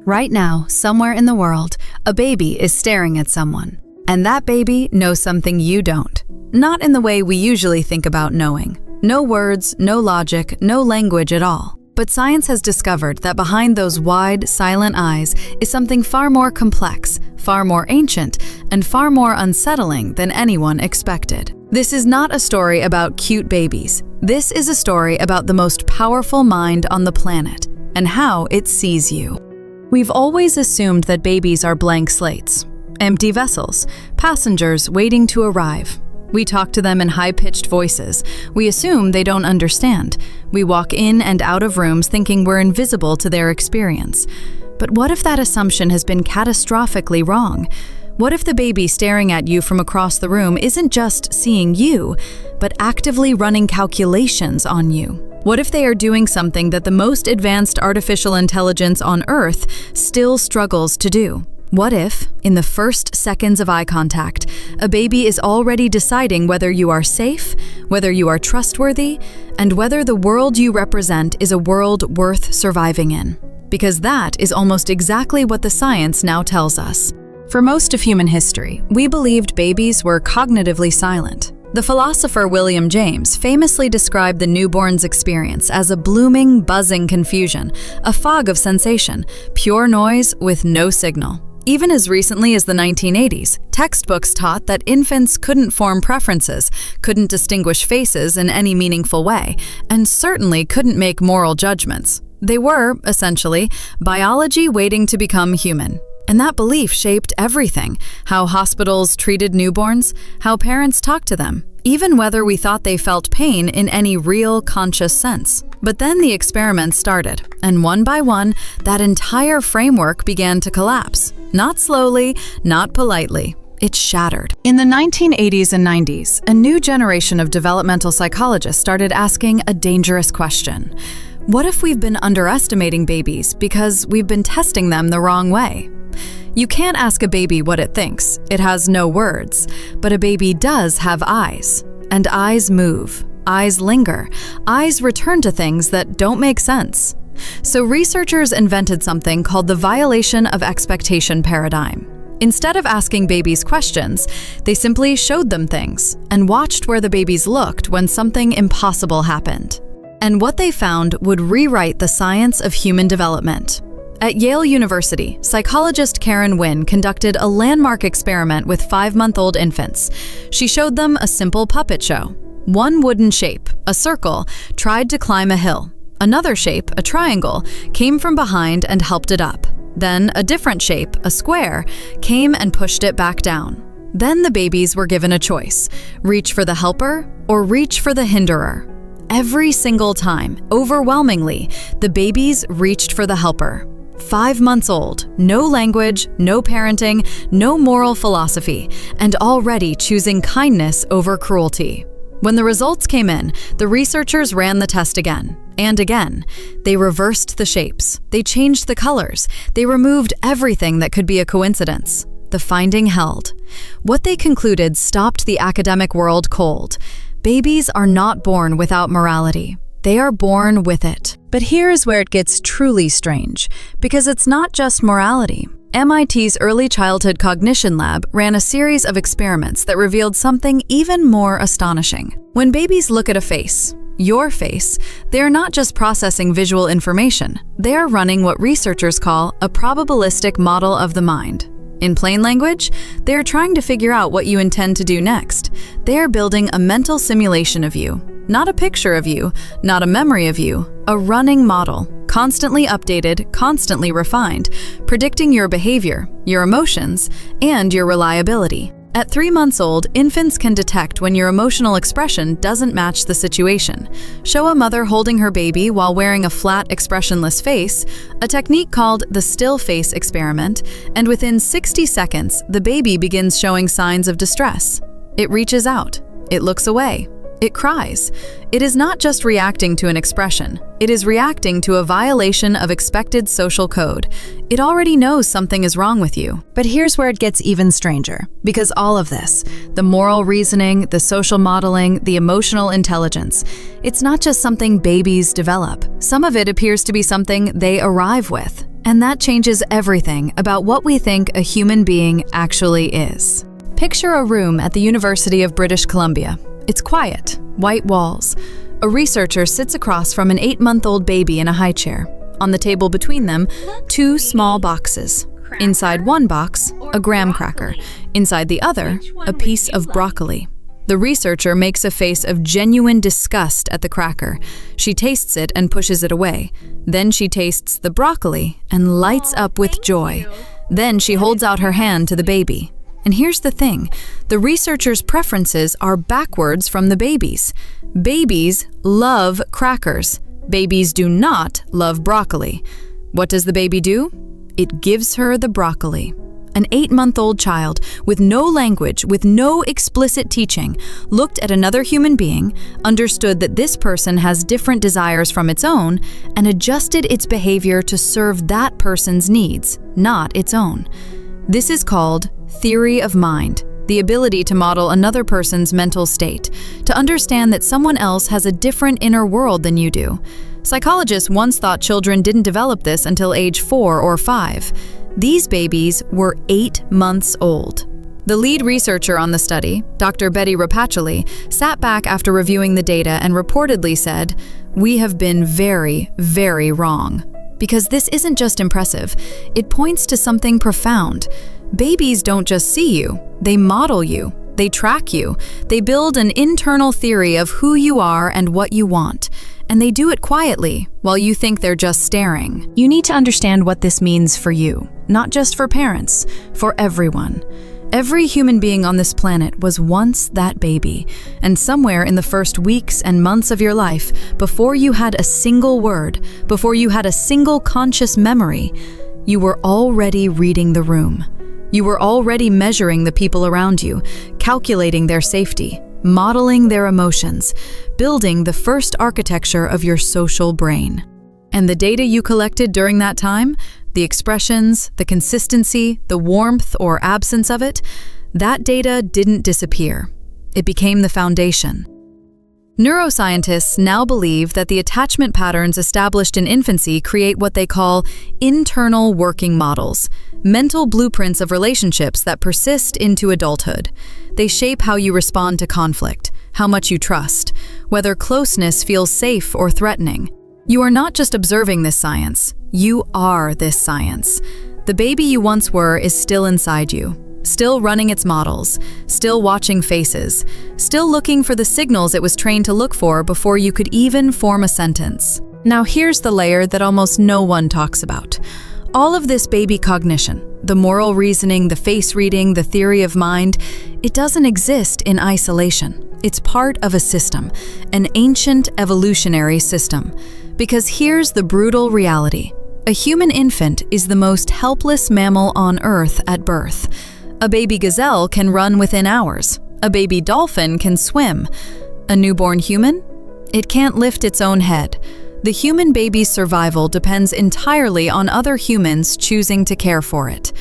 Right now, somewhere in the world, a baby is staring at someone. And that baby knows something you don't. Not in the way we usually think about knowing. No words, no logic, no language at all. But science has discovered that behind those wide, silent eyes is something far more complex, far more ancient, and far more unsettling than anyone expected. This is not a story about cute babies. This is a story about the most powerful mind on the planet and how it sees you. We've always assumed that babies are blank slates, empty vessels, passengers waiting to arrive. We talk to them in high-pitched voices. We assume they don't understand. We walk in and out of rooms thinking we're invisible to their experience. But what if that assumption has been catastrophically wrong? What if the baby staring at you from across the room isn't just seeing you, but actively running calculations on you? What if they are doing something that the most advanced artificial intelligence on Earth still struggles to do? What if, in the first seconds of eye contact, a baby is already deciding whether you are safe, whether you are trustworthy, and whether the world you represent is a world worth surviving in? Because that is almost exactly what the science now tells us. For most of human history, we believed babies were cognitively silent. The philosopher William James famously described the newborn's experience as a blooming, buzzing confusion, a fog of sensation, pure noise with no signal. Even as recently as the 1980s, textbooks taught that infants couldn't form preferences, couldn't distinguish faces in any meaningful way, and certainly couldn't make moral judgments. They were, essentially, biology waiting to become human. And that belief shaped everything: how hospitals treated newborns, how parents talked to them, even whether we thought they felt pain in any real, conscious sense. But then the experiments started, and one by one, that entire framework began to collapse. Not slowly, not politely. It shattered. In the 1980s and 90s, a new generation of developmental psychologists started asking a dangerous question. What if we've been underestimating babies because we've been testing them the wrong way? You can't ask a baby what it thinks. It has no words. But a baby does have eyes. And eyes move. Eyes linger. Eyes return to things that don't make sense. So researchers invented something called the violation of expectation paradigm. Instead of asking babies questions, they simply showed them things and watched where the babies looked when something impossible happened. And what they found would rewrite the science of human development. At Yale University, psychologist Karen Wynn conducted a landmark experiment with 5-month-old infants. She showed them a simple puppet show. One wooden shape, a circle, tried to climb a hill. Another shape, a triangle, came from behind and helped it up. Then a different shape, a square, came and pushed it back down. Then the babies were given a choice: reach for the helper or reach for the hinderer. Every single time, overwhelmingly, the babies reached for the helper. 5 months old, no language, no parenting, no moral philosophy, and already choosing kindness over cruelty. When the results came in, the researchers ran the test again and again. They reversed the shapes, they changed the colors, they removed everything that could be a coincidence. The finding held. What they concluded stopped the academic world cold. Babies are not born without morality. They are born with it. But here's where it gets truly strange, because it's not just morality. MIT's Early Childhood Cognition Lab ran a series of experiments that revealed something even more astonishing. When babies look at a face, your face, they are not just processing visual information. They are running what researchers call a probabilistic model of the mind. In plain language, they are trying to figure out what you intend to do next. They are building a mental simulation of you. Not a picture of you, not a memory of you, a running model, constantly updated, constantly refined, predicting your behavior, your emotions, and your reliability. At 3 months old, infants can detect when your emotional expression doesn't match the situation. Show a mother holding her baby while wearing a flat, expressionless face, a technique called the still face experiment, and within 60 seconds, the baby begins showing signs of distress. It reaches out. It looks away. It cries. It is not just reacting to an expression. It is reacting to a violation of expected social code. It already knows something is wrong with you. But here's where it gets even stranger. Because all of this, the moral reasoning, the social modeling, the emotional intelligence, it's not just something babies develop. Some of it appears to be something they arrive with. And that changes everything about what we think a human being actually is. Picture a room at the University of British Columbia. It's quiet, white walls. A researcher sits across from an 8-month-old baby in a high chair. On the table between them, 2 small boxes. Inside one box, a graham cracker. Inside the other, a piece of broccoli. The researcher makes a face of genuine disgust at the cracker. She tastes it and pushes it away. Then she tastes the broccoli and lights up with joy. Then she holds out her hand to the baby. And here's the thing, the researcher's preferences are backwards from the baby's. Babies love crackers. Babies do not love broccoli. What does the baby do? It gives her the broccoli. An 8-month-old child with no language, with no explicit teaching, looked at another human being, understood that this person has different desires from its own, and adjusted its behavior to serve that person's needs, not its own. This is called theory of mind, the ability to model another person's mental state, to understand that someone else has a different inner world than you do. Psychologists once thought children didn't develop this until age 4 or 5. These babies were 8 months old. The lead researcher on the study, Dr. Betty Rapacoli, sat back after reviewing the data and reportedly said, "We have been very, very wrong." Because this isn't just impressive, it points to something profound. Babies don't just see you, they model you, they track you, they build an internal theory of who you are and what you want. And they do it quietly, while you think they're just staring. You need to understand what this means for you, not just for parents, for everyone. Every human being on this planet was once that baby, and somewhere in the first weeks and months of your life, before you had a single word, before you had a single conscious memory, you were already reading the room. You were already measuring the people around you, calculating their safety, modeling their emotions, building the first architecture of your social brain. And the data you collected during that time, the expressions, the consistency, the warmth or absence of it, that data didn't disappear. It became the foundation. Neuroscientists now believe that the attachment patterns established in infancy create what they call internal working models, mental blueprints of relationships that persist into adulthood. They shape how you respond to conflict, how much you trust, whether closeness feels safe or threatening. You are not just observing this science, you are this science. The baby you once were is still inside you, still running its models, still watching faces, still looking for the signals it was trained to look for before you could even form a sentence. Now here's the layer that almost no one talks about. All of this baby cognition, the moral reasoning, the face reading, the theory of mind, it doesn't exist in isolation. It's part of a system, an ancient evolutionary system. Because here's the brutal reality. A human infant is the most helpless mammal on Earth at birth. A baby gazelle can run within hours. A baby dolphin can swim. A newborn human? It can't lift its own head. The human baby's survival depends entirely on other humans choosing to care for it.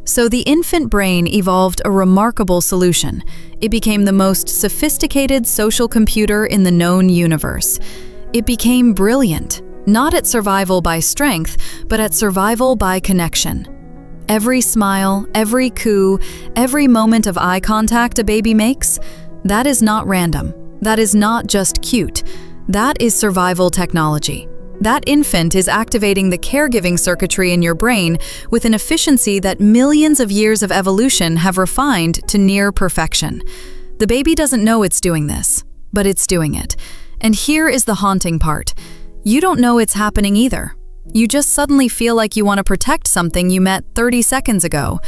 So the infant brain evolved a remarkable solution. It became the most sophisticated social computer in the known universe. It became brilliant, not at survival by strength, but at survival by connection. Every smile, every coo, every moment of eye contact a baby makes, that is not random. That is not just cute. That is survival technology. That infant is activating the caregiving circuitry in your brain with an efficiency that millions of years of evolution have refined to near perfection. The baby doesn't know it's doing this, but it's doing it. And here is the haunting part. You don't know it's happening either. You just suddenly feel like you want to protect something you met 30 seconds ago.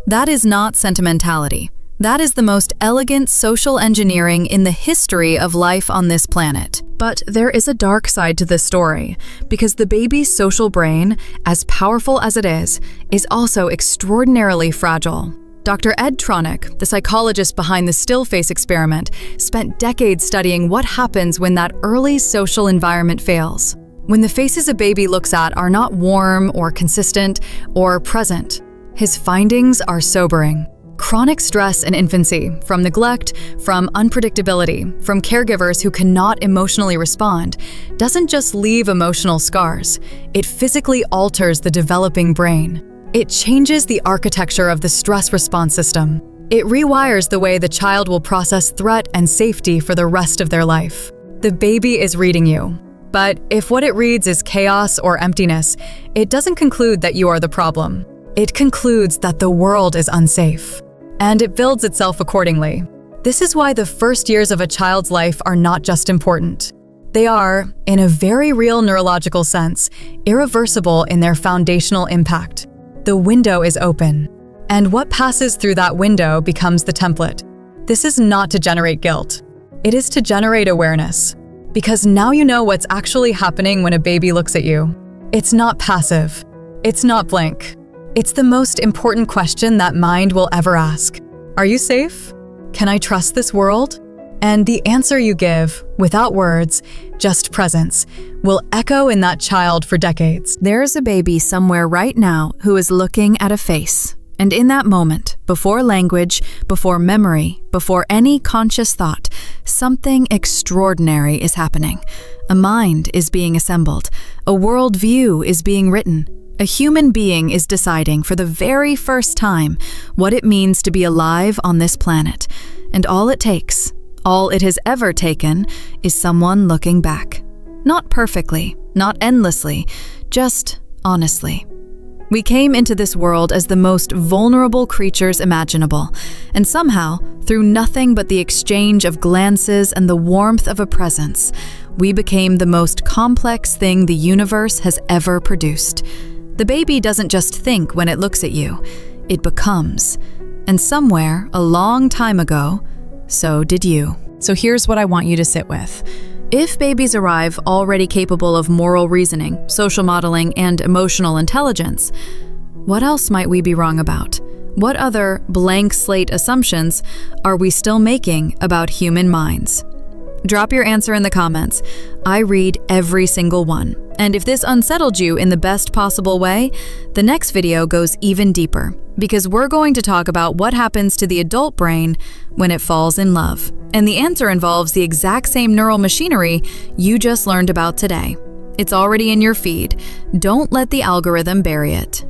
That is not sentimentality. That is the most elegant social engineering in the history of life on this planet. But there is a dark side to this story, because the baby's social brain, as powerful as it is also extraordinarily fragile. Dr. Ed Tronick, the psychologist behind the still face experiment, spent decades studying what happens when that early social environment fails. When the faces a baby looks at are not warm or consistent or present. His findings are sobering. Chronic stress in infancy, from neglect, from unpredictability, from caregivers who cannot emotionally respond, doesn't just leave emotional scars. It physically alters the developing brain. It changes the architecture of the stress response system. It rewires the way the child will process threat and safety for the rest of their life. The baby is reading you. But if what it reads is chaos or emptiness, it doesn't conclude that you are the problem. It concludes that the world is unsafe. And it builds itself accordingly. This is why the first years of a child's life are not just important. They are, in a very real neurological sense, irreversible in their foundational impact. The window is open, and what passes through that window becomes the template. This is not to generate guilt. It is to generate awareness. Because now you know what's actually happening when a baby looks at you. It's not passive. It's not blank. It's the most important question that mind will ever ask. Are you safe? Can I trust this world? And the answer you give, without words, just presence, will echo in that child for decades. There's a baby somewhere right now who is looking at a face. And in that moment, before language, before memory, before any conscious thought, something extraordinary is happening. A mind is being assembled. A worldview is being written. A human being is deciding for the very first time what it means to be alive on this planet. And all it takes, all it has ever taken, is someone looking back. Not perfectly, not endlessly, just honestly. We came into this world as the most vulnerable creatures imaginable, and somehow, through nothing but the exchange of glances and the warmth of a presence, we became the most complex thing the universe has ever produced. The baby doesn't just think when it looks at you, it becomes. And somewhere, a long time ago, so did you. So here's what I want you to sit with. If babies arrive already capable of moral reasoning, social modeling, and emotional intelligence, what else might we be wrong about? What other blank slate assumptions are we still making about human minds? Drop your answer in the comments. I read every single one. And if this unsettled you in the best possible way, the next video goes even deeper, because we're going to talk about what happens to the adult brain when it falls in love. And the answer involves the exact same neural machinery you just learned about today. It's already in your feed. Don't let the algorithm bury it.